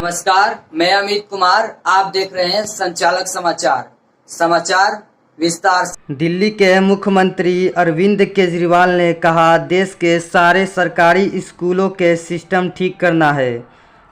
नमस्कार, मैं अमित कुमार। आप देख रहे हैं संचालक समाचार विस्तार से। दिल्ली के मुख्यमंत्री अरविंद केजरीवाल ने कहा, देश के सारे सरकारी स्कूलों के सिस्टम ठीक करना है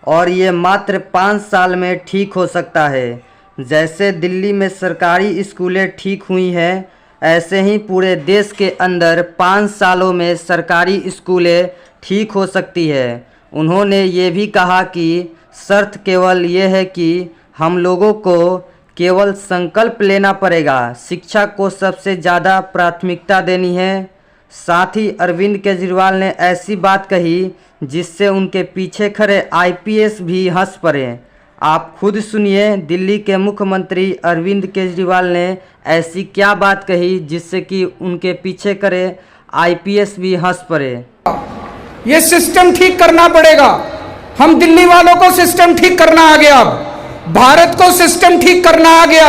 और ये मात्र 5 साल में ठीक हो सकता है। जैसे दिल्ली में सरकारी स्कूलें ठीक हुई हैं, ऐसे ही पूरे देश के अंदर 5 सालों में सरकारी स्कूलें ठीक हो सकती है। उन्होंने ये भी कहा कि शर्त केवल ये है कि हम लोगों को केवल संकल्प लेना पड़ेगा, शिक्षा को सबसे ज़्यादा प्राथमिकता देनी है। साथ ही अरविंद केजरीवाल ने ऐसी बात कही जिससे उनके पीछे खड़े आईपीएस भी हंस पड़े। आप खुद सुनिए, दिल्ली के मुख्यमंत्री अरविंद केजरीवाल ने ऐसी क्या बात कही जिससे कि उनके पीछे खड़े आईपीएस भी हंस पड़े। ये सिस्टम ठीक करना पड़ेगा। हम दिल्ली वालों को सिस्टम ठीक करना आ गया, अब भारत को सिस्टम ठीक करना आ गया।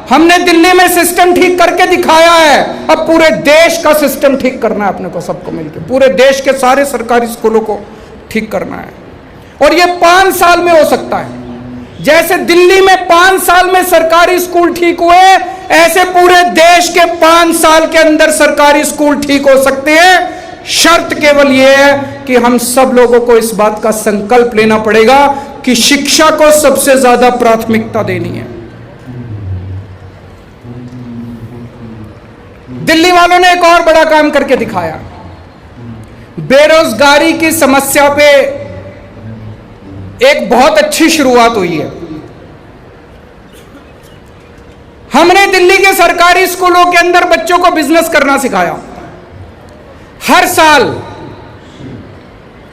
हमने दिल्ली में सिस्टम ठीक करके दिखाया है, अब पूरे देश का सिस्टम ठीक करना है अपने को, सबको मिलकर पूरे देश के सारे सरकारी स्कूलों को ठीक करना है। और ये 5 साल में हो सकता है। जैसे दिल्ली में 5 साल में सरकारी स्कूल ठीक हुए, ऐसे पूरे देश के 5 साल के अंदर सरकारी स्कूल ठीक हो सकते हैं। शर्त केवल यह है कि हम सब लोगों को इस बात का संकल्प लेना पड़ेगा कि शिक्षा को सबसे ज्यादा प्राथमिकता देनी है। दिल्ली वालों ने एक और बड़ा काम करके दिखाया। बेरोजगारी की समस्या पे एक बहुत अच्छी शुरुआत हुई है। हमने दिल्ली के सरकारी स्कूलों के अंदर बच्चों को बिजनेस करना सिखाया। हर साल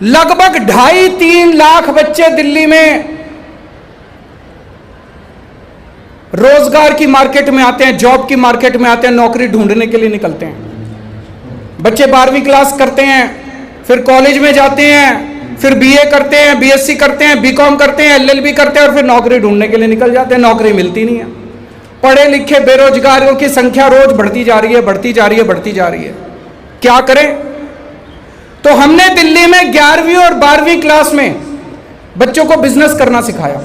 लगभग 2.5-3 लाख बच्चे दिल्ली में रोजगार की मार्केट में आते हैं, जॉब की मार्केट में आते हैं, नौकरी ढूंढने के लिए निकलते हैं। बच्चे 12वीं क्लास करते हैं, फिर कॉलेज में जाते हैं, फिर बीए करते हैं, बीएससी करते हैं, बीकॉम करते हैं, एलएलबी करते हैं और फिर नौकरी ढूंढने के लिए निकल जाते हैं। नौकरी मिलती नहीं है। पढ़े लिखे बेरोजगारों की संख्या रोज बढ़ती जा रही है, बढ़ती जा रही है, बढ़ती जा रही है। क्या करें? तो हमने दिल्ली में 11वीं और 12वीं क्लास में बच्चों को बिजनेस करना सिखाया।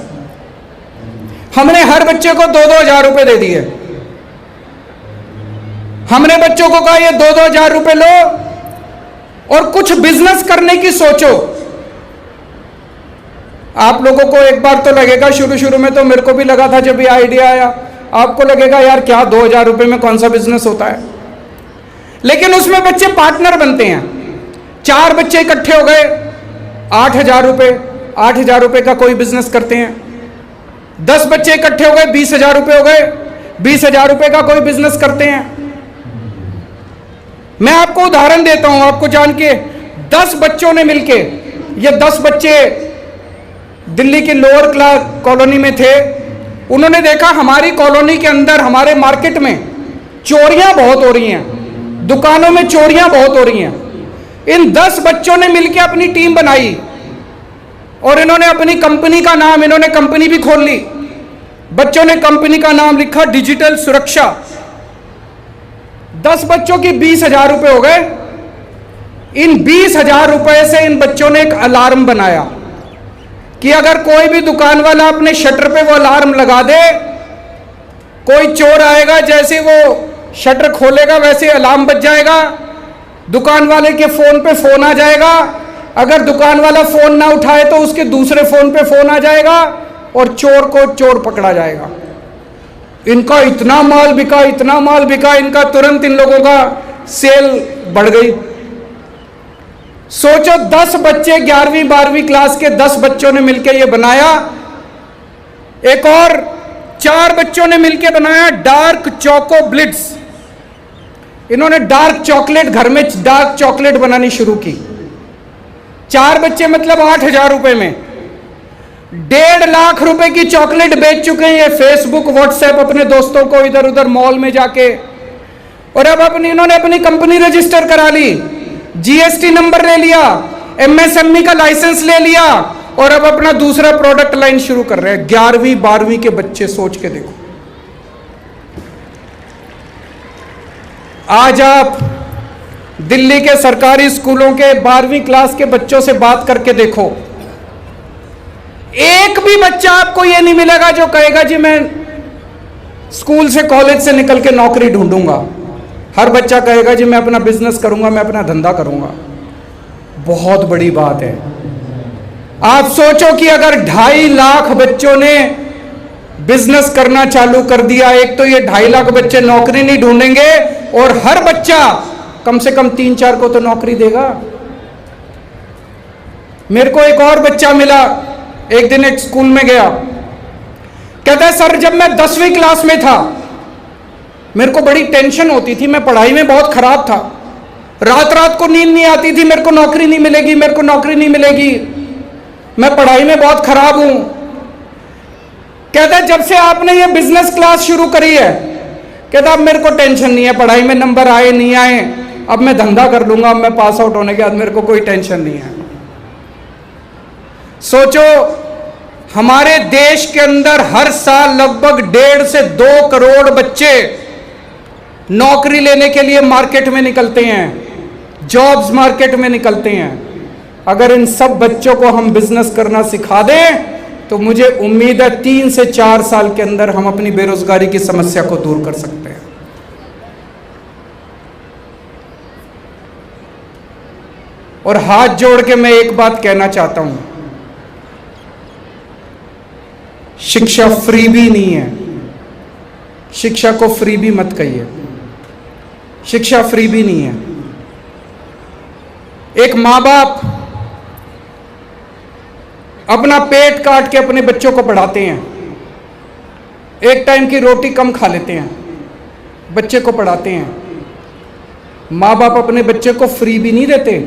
हमने हर बच्चे को 2-2 हजार रुपए दे दिए। हमने बच्चों को कहा, ये 2-2 हजार रुपए लो और कुछ बिजनेस करने की सोचो। आप लोगों को एक बार तो लगेगा, शुरू में तो मेरे को भी लगा था जब ये आइडिया आया, आपको लगेगा यार क्या 2 हजार रुपए में कौन सा बिजनेस होता है। लेकिन उसमें बच्चे पार्टनर बनते हैं। 4 बच्चे इकट्ठे हो गए, 8 हजार रुपए, 8 हजार रुपए का कोई बिजनेस करते हैं। 10 बच्चे इकट्ठे हो गए, 20 हजार रुपए हो गए, 20 हजार रुपए का कोई बिजनेस करते हैं। मैं आपको उदाहरण देता हूं, आपको जान के 10 बच्चों ने मिलके, ये 10 बच्चे दिल्ली की लोअर क्लास कॉलोनी में थे। उन्होंने देखा हमारी कॉलोनी के अंदर, हमारे मार्केट में चोरियां बहुत हो रही हैं, दुकानों में चोरियां बहुत हो रही हैं। इन 10 बच्चों ने मिलकर अपनी टीम बनाई और इन्होंने अपनी कंपनी का नाम, इन्होंने कंपनी भी खोल ली। बच्चों ने कंपनी का नाम लिखा डिजिटल सुरक्षा। 10 बच्चों की 20 हजार रुपए हो गए। इन 20 हजार रुपए से इन बच्चों ने एक अलार्म बनाया कि अगर कोई भी दुकान वाला अपने शटर पे वो अलार्म लगा दे, कोई चोर आएगा, जैसे वो शटर खोलेगा वैसे अलार्म बज जाएगा, दुकान वाले के फोन पे फोन आ जाएगा। अगर दुकान वाला फोन ना उठाए तो उसके दूसरे फोन पे फोन आ जाएगा और चोर को चोर पकड़ा जाएगा। इनका इतना माल बिका, इतना माल बिका, इनका तुरंत इन लोगों का सेल बढ़ गई। सोचो 10 बच्चे, 11वीं 12वीं क्लास के 10 बच्चों ने मिलकर यह बनाया। एक और 4 बच्चों ने मिलकर बनाया डार्क चोको ब्लिट्स। इन्होंने डार्क चॉकलेट, घर में डार्क चॉकलेट बनानी शुरू की। 4 बच्चे मतलब 8 हजार रुपए में 1.5 लाख रुपए की चॉकलेट बेच चुके हैं। ये फेसबुक, व्हाट्सएप अपने दोस्तों को इधर उधर मॉल में जाके। और अब इन्होंने अपनी कंपनी रजिस्टर करा ली, जीएसटी नंबर ले लिया, एमएसएमई का लाइसेंस ले लिया और अब अपना दूसरा प्रोडक्ट लाइन शुरू कर रहे हैं। 11वीं 12वीं के बच्चे, सोच के देखो। आज आप दिल्ली के सरकारी स्कूलों के 12वीं क्लास के बच्चों से बात करके देखो, एक भी बच्चा आपको ये नहीं मिलेगा जो कहेगा जी मैं स्कूल से कॉलेज से निकल के नौकरी ढूंढूंगा। हर बच्चा कहेगा जी मैं अपना बिजनेस करूंगा, मैं अपना धंधा करूंगा। बहुत बड़ी बात है। आप सोचो कि अगर 2.5 लाख बच्चों ने बिजनेस करना चालू कर दिया, एक तो ये 2.5 लाख बच्चे नौकरी नहीं ढूंढेंगे और हर बच्चा कम से कम 3-4 को तो नौकरी देगा। मेरे को एक और बच्चा मिला, एक दिन एक स्कूल में गया, कहता है सर जब मैं 10वीं क्लास में था मेरे को बड़ी टेंशन होती थी, मैं पढ़ाई में बहुत खराब था, रात रात को नींद नहीं आती थी, मेरे को नौकरी नहीं मिलेगी, मेरे को नौकरी नहीं मिलेगी, मैं पढ़ाई में बहुत खराब हूं। कहता है जब से आपने ये बिजनेस क्लास शुरू करी है, कहता अब मेरे को टेंशन नहीं है, पढ़ाई में नंबर आए नहीं आए, अब मैं धंधा कर लूंगा, अब मैं पास आउट होने के बाद मेरे को कोई टेंशन नहीं है। सोचो हमारे देश के अंदर हर साल लगभग 1.5 से 2 करोड़ बच्चे नौकरी लेने के लिए मार्केट में निकलते हैं, जॉब्स मार्केट में निकलते हैं। अगर इन सब बच्चों को हम बिजनेस करना सिखा दें तो मुझे उम्मीद है 3 से 4 साल के अंदर हम अपनी बेरोजगारी की समस्या को दूर कर सकते हैं। और हाथ जोड़ के मैं एक बात कहना चाहता हूं, शिक्षा फ्री भी नहीं है। शिक्षा को फ्री भी मत कहिए, शिक्षा फ्री भी नहीं है। एक माँ बाप अपना पेट काट के अपने बच्चों को पढ़ाते हैं, एक टाइम की रोटी कम खा लेते हैं, बच्चे को पढ़ाते हैं। माँ बाप अपने बच्चे को फ्री भी नहीं देते।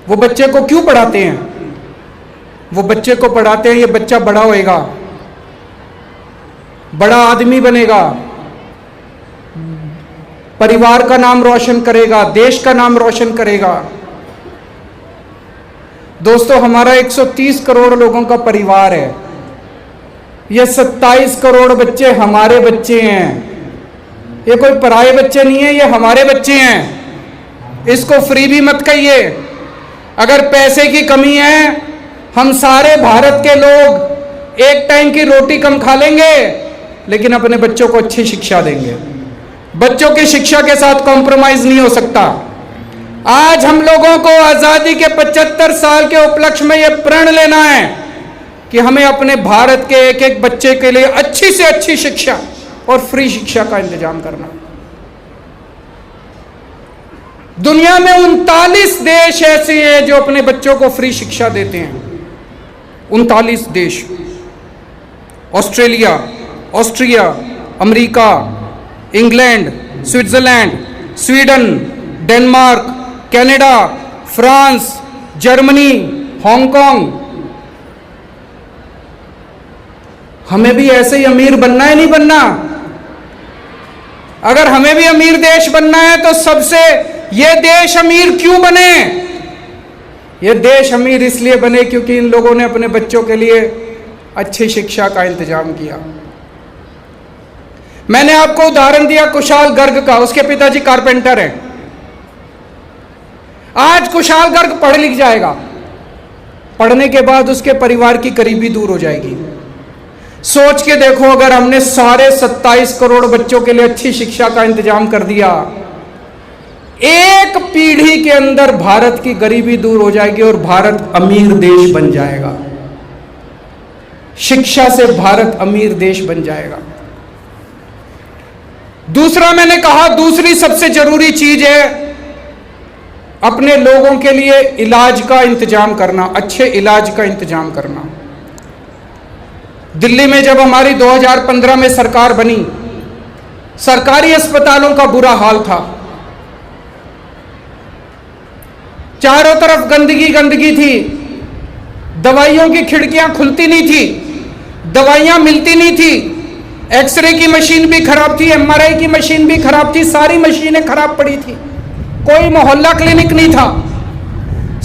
वो बच्चे को क्यों पढ़ाते हैं? वो बच्चे को पढ़ाते हैं ये बच्चा बड़ा होएगा, बड़ा आदमी बनेगा, परिवार का नाम रोशन करेगा, देश का नाम रोशन करेगा। दोस्तों हमारा 130 करोड़ लोगों का परिवार है, ये 27 करोड़ बच्चे हमारे बच्चे हैं। ये कोई पराये बच्चे नहीं है, ये हमारे बच्चे हैं। इसको फ्री भी मत कहिए। अगर पैसे की कमी है, हम सारे भारत के लोग एक टाइम की रोटी कम खा लेंगे लेकिन अपने बच्चों को अच्छी शिक्षा देंगे। बच्चों की शिक्षा के साथ कॉम्प्रोमाइज नहीं हो सकता। आज हम लोगों को आजादी के 75 साल के उपलक्ष्य में यह प्रण लेना है कि हमें अपने भारत के एक एक बच्चे के लिए अच्छी से अच्छी शिक्षा और फ्री शिक्षा का इंतजाम करना। दुनिया में 39 देश ऐसे हैं जो अपने बच्चों को फ्री शिक्षा देते हैं। 39 देश, Australia, Austria, America, England, Switzerland, Sweden, Denmark, Canada, France, Germany, Hong Kong. हमें भी ऐसे ही अमीर बनना है, नहीं बनना? अगर हमें भी अमीर देश बनना है तो सबसे ये देश अमीर क्यों बने? ये देश अमीर इसलिए बने क्योंकि इन लोगों ने अपने बच्चों के लिए अच्छी शिक्षा का इंतजाम किया। मैंने आपको उदाहरण दिया कुशाल गर्ग का, उसके पिताजी कारपेंटर हैं। आज कुशाल गर्ग पढ़ लिख जाएगा, पढ़ने के बाद उसके परिवार की गरीबी दूर हो जाएगी। सोच के देखो, अगर हमने सारे 27 करोड़ बच्चों के लिए अच्छी शिक्षा का इंतजाम कर दिया, एक पीढ़ी के अंदर भारत की गरीबी दूर हो जाएगी और भारत अमीर देश बन जाएगा। शिक्षा से भारत अमीर देश बन जाएगा। दूसरा मैंने कहा, दूसरी सबसे जरूरी चीज है अपने लोगों के लिए इलाज का इंतजाम करना, अच्छे इलाज का इंतजाम करना। दिल्ली में जब हमारी 2015 में सरकार बनी, सरकारी अस्पतालों का बुरा हाल था। चारों तरफ गंदगी गंदगी थी, दवाइयों की खिड़कियां खुलती नहीं थी, दवाइयां मिलती नहीं थी, एक्सरे की मशीन भी खराब थी, एमआरआई की मशीन भी खराब थी, सारी मशीनें खराब पड़ी थी, कोई मोहल्ला क्लिनिक नहीं था।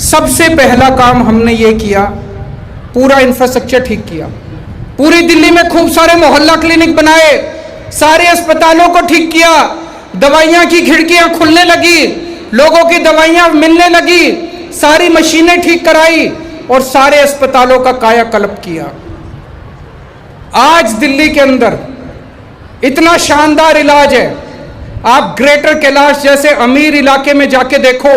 सबसे पहला काम हमने ये किया, पूरा इंफ्रास्ट्रक्चर ठीक किया। पूरी दिल्ली में खूब सारे मोहल्ला क्लिनिक बनाए, सारे अस्पतालों को ठीक किया, दवाइयां की खिड़कियां खुलने लगी, लोगों की दवाइयां मिलने लगी, सारी मशीनें ठीक कराई, और सारे अस्पतालों का कायाकल्प किया। आज दिल्ली के अंदर इतना शानदार इलाज है, आप ग्रेटर कैलाश जैसे अमीर इलाके में जाके देखो,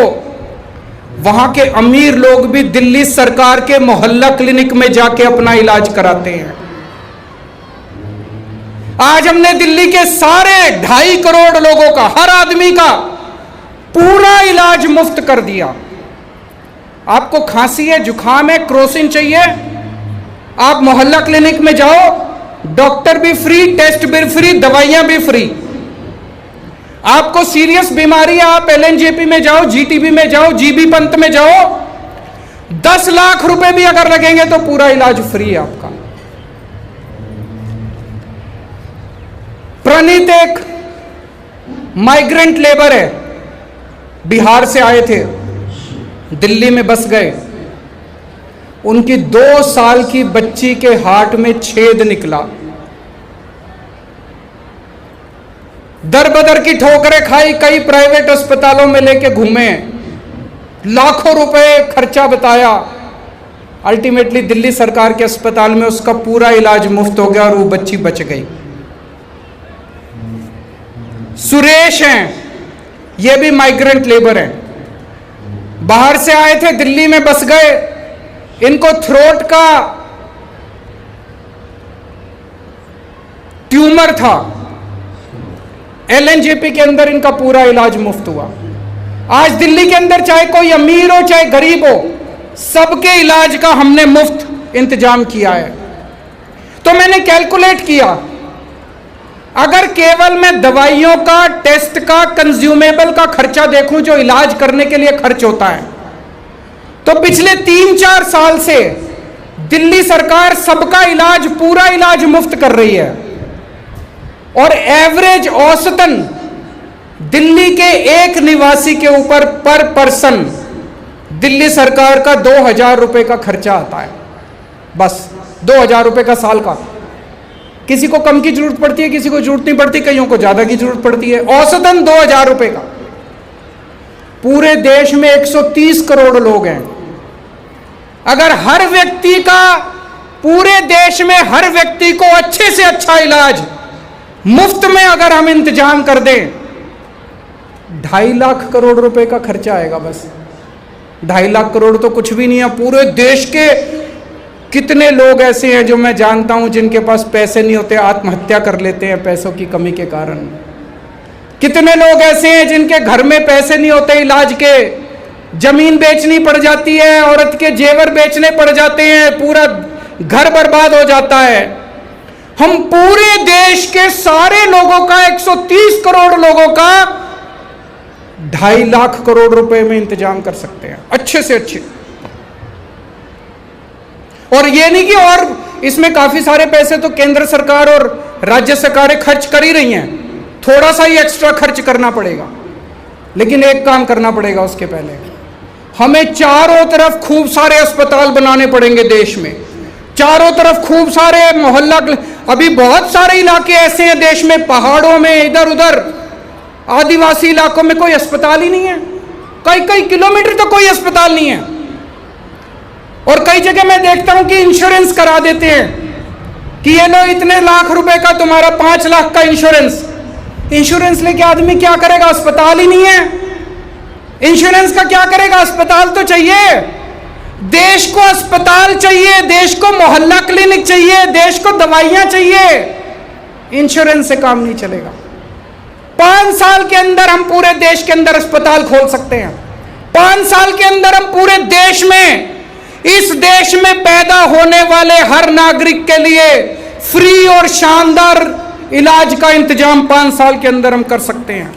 वहां के अमीर लोग भी दिल्ली सरकार के मोहल्ला क्लिनिक में जाके अपना इलाज कराते हैं। आज हमने दिल्ली के सारे 2.5 करोड़ लोगों का, हर आदमी का पूरा इलाज मुफ्त कर दिया। आपको खांसी है, जुकाम है, क्रोसिन चाहिए, आप मोहल्ला क्लिनिक में जाओ, डॉक्टर भी फ्री, टेस्ट भी फ्री, दवाइयां भी फ्री। आपको सीरियस बीमारी है, आप एलएनजेपी में जाओ, जीटीबी में जाओ, जीबी पंत में जाओ, 10 लाख रुपए भी अगर लगेंगे तो पूरा इलाज फ्री है आपका। प्रणीत एक माइग्रेंट लेबर है, बिहार से आए थे, दिल्ली में बस गए। उनकी 2 साल की बच्ची के हार्ट में छेद निकला। दर बदर की ठोकरें खाई, कई प्राइवेट अस्पतालों में लेके घूमे, लाखों रुपए खर्चा बताया। अल्टीमेटली दिल्ली सरकार के अस्पताल में उसका पूरा इलाज मुफ्त हो गया और वो बच्ची बच गई। सुरेश हैं, ये भी माइग्रेंट लेबर हैं, बाहर से आए थे, दिल्ली में बस गए। इनको थ्रोट का ट्यूमर था, एलएनजेपी के अंदर इनका पूरा इलाज मुफ्त हुआ। आज दिल्ली के अंदर चाहे कोई अमीर हो चाहे गरीब हो, सबके इलाज का हमने मुफ्त इंतजाम किया है। तो मैंने कैलकुलेट किया, अगर केवल मैं दवाइयों का, टेस्ट का, कंज्यूमेबल का खर्चा देखूं जो इलाज करने के लिए खर्च होता है, तो पिछले 3-4 साल से दिल्ली सरकार सबका इलाज, पूरा इलाज मुफ्त कर रही है। और एवरेज औसतन दिल्ली के एक निवासी के ऊपर पर पर्सन दिल्ली सरकार का 2,000 रुपए का खर्चा आता है, बस 2,000 रुपए का साल का। किसी को कम की जरूरत पड़ती है, किसी को जरूरत नहीं पड़ती, कईयों को ज्यादा की जरूरत पड़ती है। औसतन 2,000 रुपए का। पूरे देश में 130 करोड़ लोग हैं। अगर हर व्यक्ति का, पूरे देश में हर व्यक्ति को अच्छे से अच्छा इलाज मुफ्त में अगर हम इंतजाम कर दें, 2.5 लाख करोड़ रुपए का खर्चा आएगा बस। 2.5 लाख करोड़ तो कुछ भी नहीं है। पूरे देश के कितने लोग ऐसे हैं जो मैं जानता हूं जिनके पास पैसे नहीं होते, आत्महत्या कर लेते हैं पैसों की कमी के कारण। कितने लोग ऐसे हैं जिनके घर में पैसे नहीं होते इलाज के, जमीन बेचनी पड़ जाती है, औरत के जेवर बेचने पड़ जाते हैं, पूरा घर बर्बाद हो जाता है। हम पूरे देश के सारे लोगों का, 130 करोड़ लोगों का 2.5 लाख करोड़ रुपए में इंतजाम कर सकते हैं, अच्छे से अच्छे। और ये नहीं कि और इसमें काफी सारे पैसे तो केंद्र सरकार और राज्य सरकारें खर्च कर ही रही हैं, थोड़ा सा ही एक्स्ट्रा खर्च करना पड़ेगा। लेकिन एक काम करना पड़ेगा उसके पहले, हमें चारों तरफ खूब सारे अस्पताल बनाने पड़ेंगे देश में, चारों तरफ खूब सारे मोहल्ला। अभी बहुत सारे इलाके ऐसे हैं देश में, पहाड़ों में, इधर उधर आदिवासी इलाकों में कोई अस्पताल ही नहीं है, कई किलोमीटर तो कोई अस्पताल नहीं है। और कई जगह मैं देखता हूं कि इंश्योरेंस करा देते हैं कि ये लो इतने लाख रुपए का तुम्हारा 5 लाख का इंश्योरेंस। इंश्योरेंस लेके आदमी क्या करेगा, अस्पताल ही नहीं है। इंश्योरेंस का क्या करेगा, अस्पताल तो चाहिए। देश को अस्पताल चाहिए, देश को मोहल्ला क्लिनिक चाहिए, देश को दवाइयां चाहिए। इंश्योरेंस से काम नहीं चलेगा। 5 साल के अंदर हम पूरे देश के अंदर अस्पताल खोल सकते हैं। 5 साल के अंदर हम पूरे देश में, इस देश में पैदा होने वाले हर नागरिक के लिए फ्री और शानदार इलाज का इंतजाम 5 साल के अंदर हम कर सकते हैं।